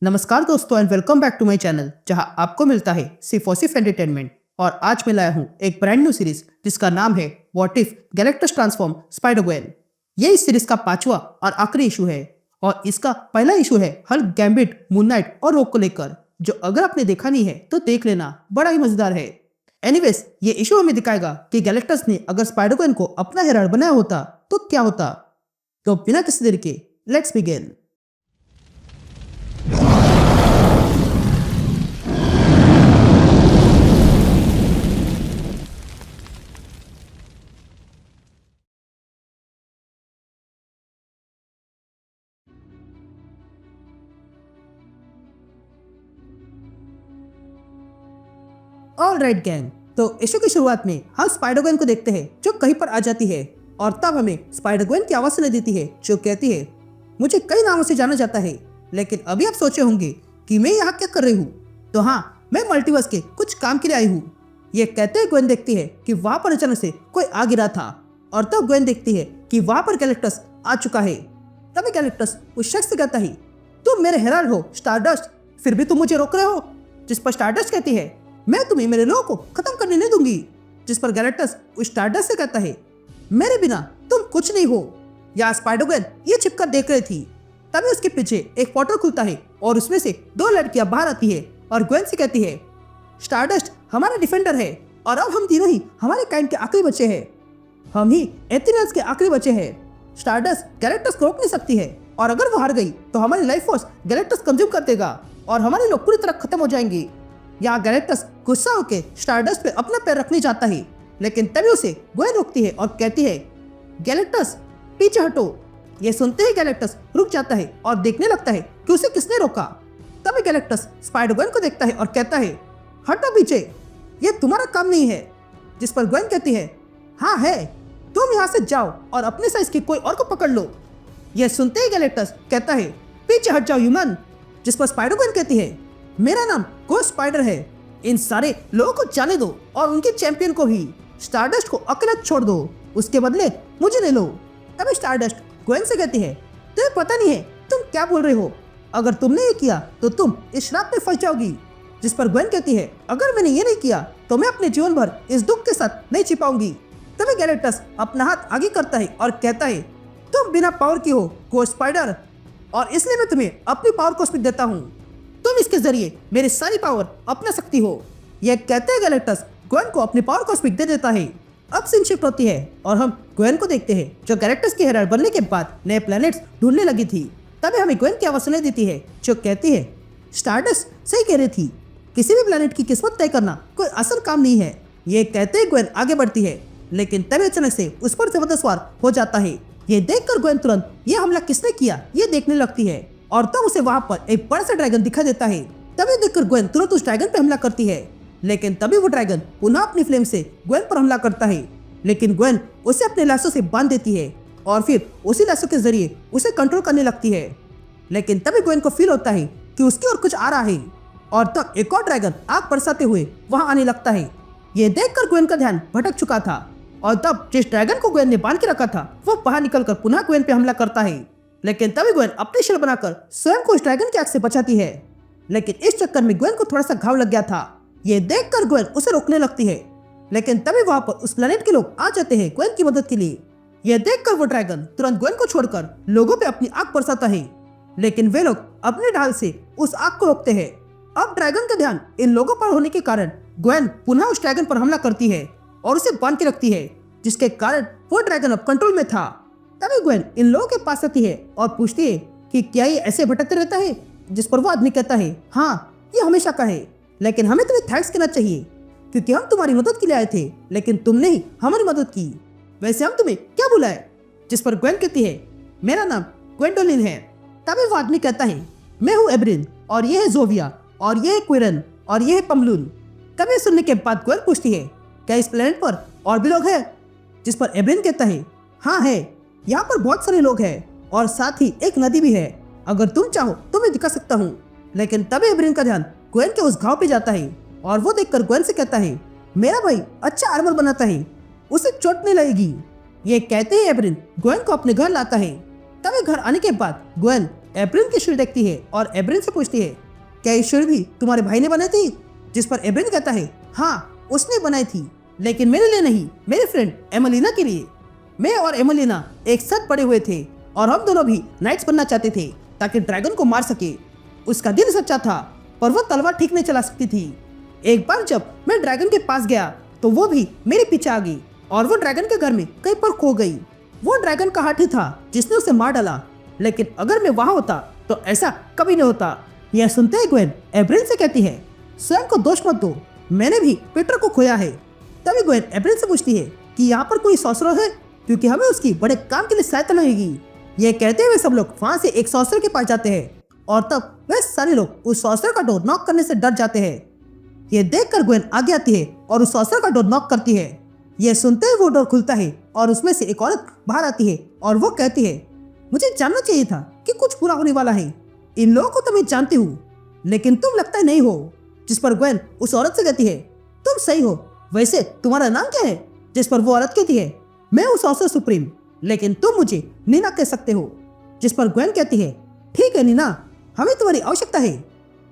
नमस्कार दोस्तों and welcome back to my channel जहां आपको मिलता है सिर्फ और सिर्फ एंटरटेनमेंट। और आज मैं लाया हूं एक ब्रांड न्यू सीरीज जिसका नाम है what if Galactus transform spider Gwen. ये इस सीरीज का पांचवा और आखिरी इशू है और इसका पहला इशू है हल्क, गैम्बिट, मून नाइट और रोग को लेकर, जो अगर आपने देखा नहीं है तो देख लेना, बड़ा ही मजेदार है। एनीवेज, ये इशू हमें दिखाएगा कि गैलेक्टस ने अगर स्पाइडर ग्वेन को अपना हेराल्ड बनाया होता तो क्या होता। तो बिना किसी देर के let's begin. All right gang, तो इशू की शुरुआत में हम स्पाइडर ग्वेन को देखते हैं जो कहीं पर आ जाती है और तब हमें स्पाइडर ग्वेन की आवाज सुनाई देती है जो कहती है, मुझे कई नामों से जाना जाता है, लेकिन अभी आप सोचे होंगे कि मैं यहाँ क्या कर रही हूँ। तो हाँ, मैं मल्टीवर्स के कुछ काम के लिए आई हूँ। ये कहते हुए ग्वेन देखती है कि वहाँ पर अचानक से कोई आ गिरा था और तब ग्वेन देखती है कि वहाँ पर गैलेक्टस आ चुका है। तभी गैलेक्टस उस शख्स से कहता है, तुम मेरे हेराल्ड हो स्टारडस्ट, फिर भी तुम मुझे रोक रहे हो। जिस पर स्टारडस्ट कहती है, मैं तुम्हें मेरे लोगों को खत्म करने नहीं दूंगी। जिस पर गैलेक्टस उस स्टारडस्ट से कहता है, मेरे बिना तुम कुछ नहीं हो। या स्पाइडर ग्वेन ये छिपकर देख रही थी। तभी उसके पीछे एक पोर्टल खुलता है और उसमें से दो लड़कियां बाहर आती है और ग्वेन से कहती है, स्टारडस्ट हमारा डिफेंडर है और अब हम तीनों ही हमारे काइंड के आखिरी बच्चे हैं। हम ही एथिनियंस के आखिरी बच्चे हैं। स्टारडस्ट गैलेक्टस को रोक नहीं सकती है और अगर वो हार गई तो हमारी लाइफ फोर्स गैलेक्टस कंज्यूम कर देगा और हमारे लोग पूरी तरह खत्म हो जाएंगे। यहाँ गैलेक्टस गुस्सा होकर स्टारडस्ट पे अपना पैर रखने जाता है, लेकिन तभी उसे ग्वेन रोकती है और कहती है, गैलेक्टस पीछे हटो। ये सुनते ही गैलेक्टस रुक जाता है और देखने लगता है कि उसे किसने रोका। तभी गैलेक्टस स्पाइडर ग्वेन को देखता है और कहता है, हटो पीछे, ये तुम्हारा काम नहीं है। जिस पर ग्वेन कहती है, हाँ है, तुम यहाँ से जाओ और अपने साइज की कोई और को पकड़ लो। यह सुनते ही गैलेक्टस कहता है, पीछे हट जाओ ह्यूमन। जिस पर स्पाइडर ग्वेन कहती है, मेरा नाम गोस्ट स्पाइडर है, इन सारे लोगों को जाने दो और उनके चैंपियन को भी। स्टारडस्ट को अकेला छोड़ दो, उसके बदले मुझे ले लो। तभी स्टारडस्ट ग्वेन से कहती है, तुम्हें पता नहीं है तुम क्या बोल रहे हो, अगर तुमने ये किया तो तुम इस श्राप में फंस जाओगी। जिस पर ग्वेन कहती है, अगर मैंने ये नहीं किया तो मैं अपने जीवन भर इस दुख के साथ नहीं छिपाऊंगी। तभी गैलेक्टस अपना हाथ आगे करता है और कहता है, तुम बिना पावर की हो गोस्ट स्पाइडर, और इसलिए मैं तुम्हें अपनी पावर को स्पीड देता हूँ। तुम इसके जरिए मेरी सारी पावर अपना सकती हो। यह कहते हैं गैलेक्टस ग्वेन को अपनी पावर को स्पीड दे देता है। अब सीन शिफ्ट होती है और हम ग्वेन को देखते हैं जो गैलेक्टस के हेराल्ड बनने के बाद नए प्लैनेट्स ढूंढने लगी थी। तभी हमें ग्वेन की आवाज सुनाई देती है जो कहती है, स्टारडस्ट सही कह रही थी, किसी भी प्लैनेट की किस्मत तय करना कोई आसान काम नहीं है। ये कहते ही ग्वेन आगे बढ़ती है, लेकिन तभी अचानक से उस पर जबरदस्त वार हो जाता है। ये देखकर ग्वेन तुरंत ये हमला किसने किया ये देखने लगती है और तब उसे वहां पर एक बड़ा सा ड्रैगन दिखा देता है। तभी देखकर ग्वेन तुरंत उस ड्रैगन पे हमला करती है, लेकिन तभी वो ड्रैगन पुनः अपनी फ्लेम से ग्वेन पर हमला करता है, लेकिन ग्वेन उसे अपने लाशों से बांध देती है और फिर उसी लाशों के जरिए उसे कंट्रोल करने लगती है। लेकिन तभी ग्वेन को फील होता है कि उसकी ओर कुछ आ रहा है और तब एक और ड्रैगन आग बरसाते हुए वहां आने लगता है। ये देखकर ग्वेन का ध्यान भटक चुका था और तब जिस ड्रैगन को ग्वेन ने बांध के रखा था वो बाहर निकलकर पुनः ग्वेन पे हमला करता है। लेकिन तभी ग्वेन अपनी शेल बनाकर स्वयं को उस ड्रैगन की आग से बचाती है, लेकिन इस चक्कर में ग्वेन को थोड़ा सा घाव लग गया था। ये देखकर ग्वेन उसे रोकने लगती है, लेकिन तभी वहां पर उस प्लेनेट के लोग आ जाते हैं ग्वेन की मदद के लिए। यह देखकर वो ड्रैगन तुरंत ग्वेन को छोड़कर लोगों पे अपनी आग बरसाता है, लेकिन वे लोग अपने ढाल से उस आग को रोकते हैं। अब ड्रैगन का ध्यान इन लोगों पर होने के कारण ग्वेन पुनः उस ड्रैगन पर हमला करती है और उसे बांध के रखती है, जिसके कारण वो ड्रैगन अब कंट्रोल में था। तभी ग्वेन इन लोगों के पास आती है और पूछती है कि क्या ये ऐसे भटकते रहता है। जिस पर वो आदमी कहता है, हाँ ये हमेशा का है, लेकिन हमें तुम्हें थैंक्स कहना चाहिए क्योंकि हम तुम्हारी मदद के लिए आए थे, लेकिन तुमने ही हमारी मदद की। वैसे हम तुम्हें क्या बुलाए। जिस पर ग्वेन कहती है, मेरा नाम ग्वेंडोलिन है। तभी वो आदमी कहता है, मैं हूँ एब्रिन और ये है जोविया और ये है क्विरन और ये है पमलून। तभी सुनने के बाद ग्वेन पूछती है, क्या इस प्लेनेट पर और भी लोग हैं। जिस पर एब्रिन कहता है, हाँ है, यहाँ पर बहुत सारे लोग हैं और साथ ही एक नदी भी है, अगर तुम चाहो तो मैं दिखा सकता हूँ। लेकिन तभी एब्रिन का ध्यान ग्वेन के उस घाव पे जाता है और वो देखकर ग्वेन से कहता है, मेरा भाई अच्छा आर्मर बनाता है, उसे चोट नहीं लगेगी। ये कहते ही एब्रिन ग्वेन को अपने घर लाता है। तभी घर आने के बाद ग्वेन एब्रिन की शील्ड देखती है और एब्रिन से पूछती है, क्या ये शील्ड भी तुम्हारे भाई ने बनाई थी? जिस पर एब्रिन कहता है, हाँ उसने बनाई थी, लेकिन मेरे लिए नहीं, मेरे फ्रेंड एमेलिना के लिए। मैं और एमेलिना एक साथ पड़े हुए थे और हम दोनों भी नाइट्स बनना चाहते थे ताकि ड्रैगन को मार सके। उसका दिल सच्चा था पर वो तलवार ठीक नहीं चला सकती थी। एक बार जब मैं ड्रैगन के पास गया तो वो भी मेरे पीछे आ गई और वो ड्रैगन के घर में कहीं पर खो गई। वो ड्रैगन का हाथी था जिसने उसे मार डाला, लेकिन अगर मैं वहां होता तो ऐसा कभी नहीं होता। यह सुनते ही ग्वेन एब्रिन से कहती है, स्वयं को दोष मत दो, मैंने भी पीटर को खोया है। तभी ग्वेन एब्रिन से पूछती है कि यहाँ पर कोई सॉर्सरर है, क्योंकि हमें उसकी बड़े काम के लिए सहायता लगेगी। ये कहते हुए सब लोग वहां से एक सॉर्सरर के पास जाते हैं और तब वे सारे लोग उस सॉर्सरर का डोर नॉक करने से डर जाते हैं। ये देखकर ग्वेन आगे आती है और उस सॉर्सरर का डोर नॉक करती है। यह सुनते ही वो डोर खुलता है और उसमें से एक औरत बाहर आती है और वो कहती है, मुझे जानना चाहिए था कि कुछ बुरा होने वाला है। इन लोगों को तो मैं जानती हूँ, लेकिन तुम लगता है नहीं हो। जिस पर ग्वेन उस औरत से कहती है, तुम सही हो, वैसे तुम्हारा नाम क्या है? जिस पर वो औरत कहती है, मैं हूँ सॉर्सरर सुप्रीम, लेकिन तुम मुझे नीना कह सकते हो। जिस पर ग्वेन कहती है, ठीक है नीना, हमें तुम्हारी आवश्यकता है।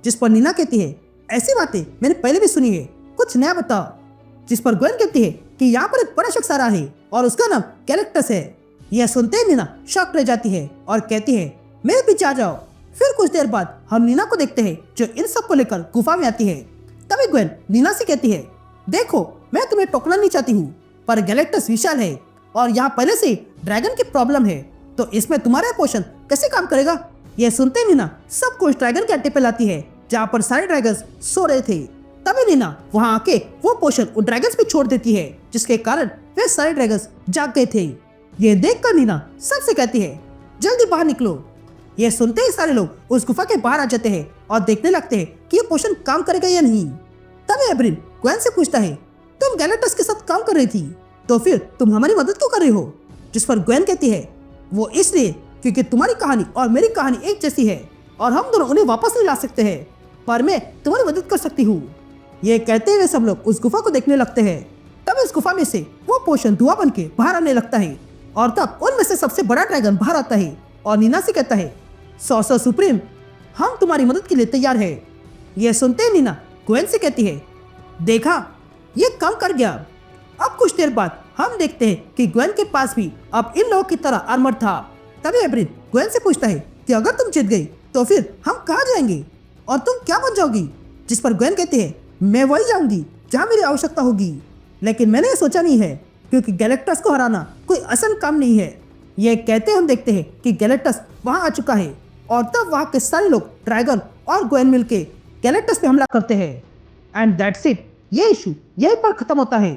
जिस पर नीना कहती है, ऐसी बातें मैंने पहले भी सुनी है, कुछ नया बताओ। जिस पर ग्वेन कहती है कि यहाँ पर एक बड़ा शख्स आ रहा है और उसका नाम कैलेक्टस है। यह सुनते ही नीना शॉक रह जाती है और कहती है, मेरे पीछे आ जाओ। फिर कुछ देर बाद हम नीना को देखते हैं जो इन सब को लेकर गुफा में आती है। तभी ग्वेन नीना से कहती है, देखो मैं तुम्हें टोकना नहीं चाहती हूँ, पर गैलेक्टस विशाल है और यहाँ पहले से ड्रैगन की प्रॉब्लम है, तो इसमें तुम्हारा पोषण कैसे काम करेगा? यह सुनते ही नीना सब कुछ ड्रैगन के अड्डे पे लाती है जहाँ पर सारे ड्रैगन्स सो रहे थे। तभी नीना वहाँ आके वो पोषण उन ड्रैगन्स पे छोड़ देती है, जिसके कारण वे सारे ड्रैगन्स जाग गए थे। ये देखकर नीना सबसे कहती है, जल्दी बाहर निकलो। यह सुनते ही सारे लोग उस गुफा के बाहर आ जाते हैं और देखने लगते हैं कि ये पोषण काम करेगा या नहीं। तभी एब्रिन ग्वेन से पूछता है, तुम गैलेक्टस के साथ काम कर रही थी, तो फिर तुम हमारी मदद क्यों कर रही हो? जिस पर ग्वेन कहती है, वो इसलिए क्योंकि तुम्हारी कहानी और मेरी कहानी एक जैसी है और हम दोनों उन्हें वापस नहीं ला सकते हैं, पर मैं तुम्हारी मदद कर सकती हूँ। ये कहते हुए सब लोग उस गुफा को देखने लगते हैं। तब इस गुफा में से वो पोषण धुआं बन के बाहर आने लगता है और तब उनमें से सबसे बड़ा ड्रैगन बाहर आता है और नीना से कहता है, सॉर्सरर सुप्रीम, हम तुम्हारी मदद के लिए तैयार है। यह सुनते ही नीना ग्वेन से कहती है, देखा ये काम कर गया। अब कुछ देर बाद हम देखते हैं कि ग्वेन के पास भी अब इन लोगों की तरह आर्मर था। तभी एब्रिन ग्वेन से पूछता है कि अगर तुम जीत गई तो फिर हम कहाँ जाएंगे और तुम क्या बन जाओगी? जिस पर ग्वेन कहती है, मैं वही जाऊंगी जहाँ मेरी आवश्यकता होगी, लेकिन मैंने ये सोचा नहीं है क्योंकि गैलेक्टस को हराना कोई आसान काम नहीं है। यह कहते हम देखते हैं कि गैलेक्टस वहाँ आ चुका है और तब वहाँ के सारे लोग ड्रैगन और ग्वेन मिलके गैलेक्टस पे हमला करते हैं। एंड दैट्स इट, ये इशू यहीं पर खत्म होता है।